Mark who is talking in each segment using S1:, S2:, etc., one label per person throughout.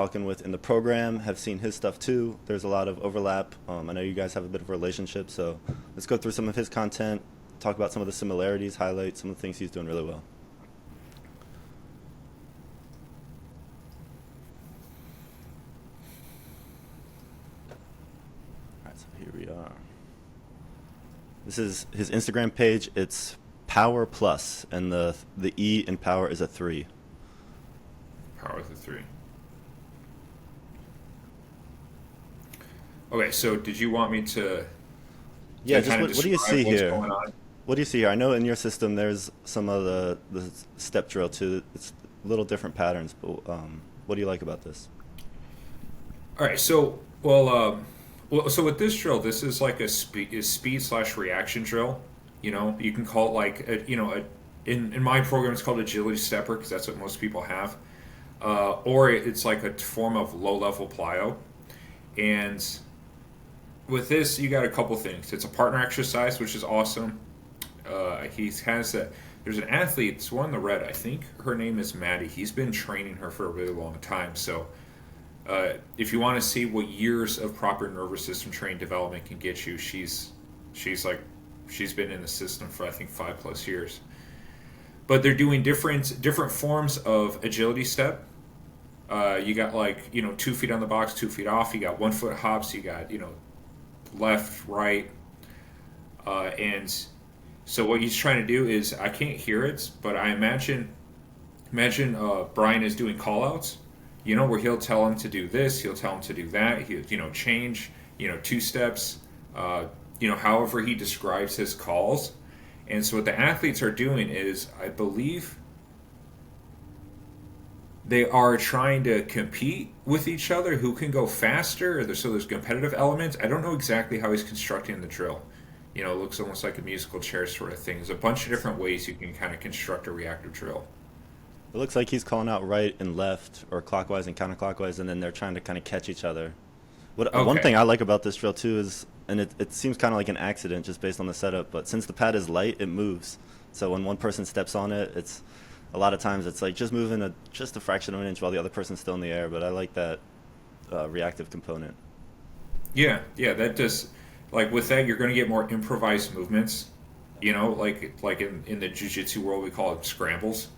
S1: talking with in the program have seen his stuff too. There's a lot of overlap. I know you guys have a bit of a relationship, so let's go through some of his content, talk about some of the similarities, highlight some of the things he's doing really well. All right, so here we are. This is his Instagram page. It's Power Plus, and the E in Power is a three.
S2: Power to three. Okay, so did you want me
S1: Yeah,
S2: to
S1: just
S2: kind of
S1: what do you
S2: describe
S1: see
S2: what's
S1: here?
S2: going on?
S1: What do you see here? I know in your system there's some of the step drill too. It's little different patterns, but what do you like about this?
S2: All right, so with this drill, this is like a speed slash reaction drill. You can call it like in my program it's called agility stepper because that's what most people have, or it's like a form of low level plyo. And with this, you got a couple things. It's a partner exercise, which is awesome. He has that. There's an athlete, it's one in the red. I think her name is Maddie. He's been training her for a really long time. So if you want to see what years of proper nervous system training development can get you, she's like she's been in the system for I think 5+ years. But they're doing different forms of agility step. You got like 2 feet on the box, 2 feet off. You got 1 foot hops. You got left, right, and so what he's trying to do is I can't hear it, but I imagine Brian is doing call outs, where he'll tell him to do this, he'll tell him to do that, he'll change, 2 steps, however he describes his calls. And so what the athletes are doing is, I believe, they are trying to compete with each other who can go faster. So there's competitive elements. I don't know exactly how he's constructing the drill. It looks almost like a musical chair sort of thing. There's a bunch of different ways you can kind of construct a reactive drill.
S1: It looks like he's calling out right and left, or clockwise and counterclockwise, and then they're trying to kind of catch each other. One
S2: Okay.
S1: thing I like about this drill too is, and it seems kind of like an accident just based on the setup, but since the pad is light, it moves. So when one person steps on it, it's a lot of times it's like just moving just a fraction of an inch while the other person's still in the air. But I like that reactive component.
S2: Yeah, yeah, that just like with that you're going to get more improvised movements, like in the jiu-jitsu world we call it scrambles.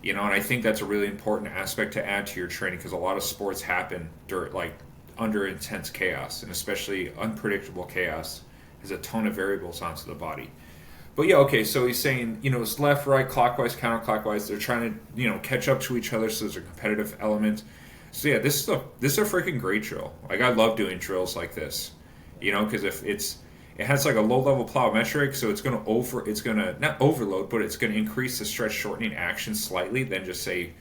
S2: And I think that's a really important aspect to add to your training because a lot of sports happen during like under intense chaos and especially unpredictable chaos has a ton of variables onto the body. But yeah, okay, so he's saying, it's left, right, clockwise, counterclockwise. They're trying to, catch up to each other, so there's a competitive element. So yeah, this is a freaking great drill. Like I love doing drills like this, because if it has like a low level plyometric, so it's gonna not overload, but it's gonna increase the stretch shortening action slightly than just say,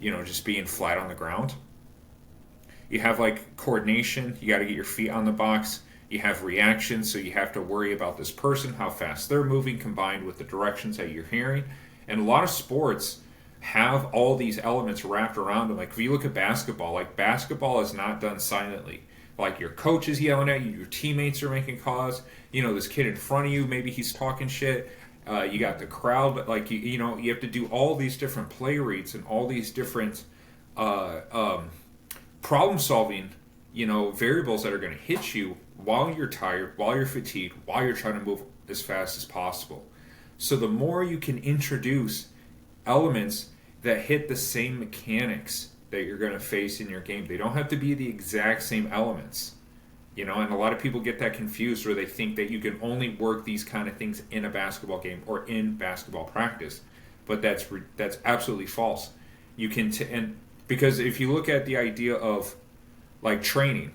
S2: just being flat on the ground. You have like coordination. You got to get your feet on the box. You have reaction, so you have to worry about this person, how fast they're moving, combined with the directions that you're hearing. And a lot of sports have all these elements wrapped around them. Like if you look at basketball, like basketball is not done silently. Like your coach is yelling at you, your teammates are making calls. This kid in front of you, maybe he's talking shit. You got the crowd, but like you have to do all these different play reads and all these different uh, um, problem solving, variables that are going to hit you while you're tired, while you're fatigued, while you're trying to move as fast as possible. So the more you can introduce elements that hit the same mechanics that you're going to face in your game, they don't have to be the exact same elements. And a lot of people get that confused where they think that you can only work these kind of things in a basketball game or in basketball practice, but that's absolutely false. You can and because if you look at the idea of like training,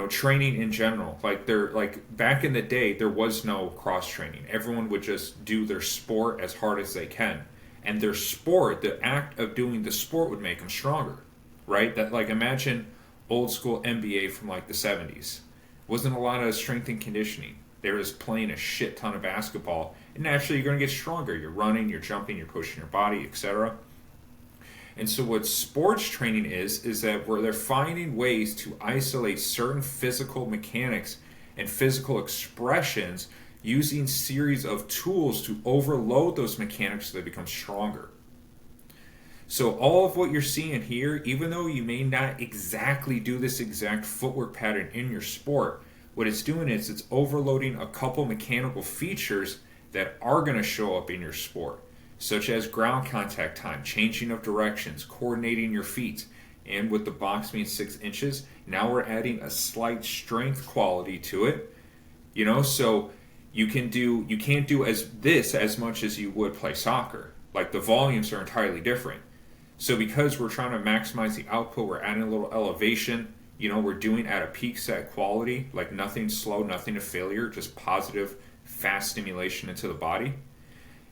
S2: training in general, like back in the day there was no cross training. Everyone would just do their sport as hard as they can, and their sport, the act of doing the sport, would make them stronger, right? That like imagine old school NBA from like the 70s. Wasn't a lot of strength and conditioning. They were just playing a shit ton of basketball, and naturally you're going to get stronger. You're running, you're jumping, you're pushing your body, etc. And so what sports training is that where they're finding ways to isolate certain physical mechanics and physical expressions using series of tools to overload those mechanics so they become stronger. So all of what you're seeing here, even though you may not exactly do this exact footwork pattern in your sport, what it's doing is it's overloading a couple mechanical features that are going to show up in your sport, such as ground contact time, changing of directions, coordinating your feet. And with the box being 6 inches, now we're adding a slight strength quality to it. So you can't do as much as you would play soccer. Like the volumes are entirely different. So because we're trying to maximize the output, we're adding a little elevation. We're doing at a peak set quality, like nothing slow, nothing to failure, just positive, fast stimulation into the body.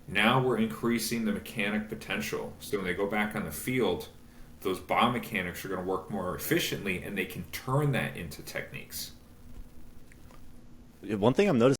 S2: Now we're increasing the mechanic potential. So when they go back on the field, those biomechanics are going to work more efficiently, and they can turn that into techniques.
S1: One thing I'm noticing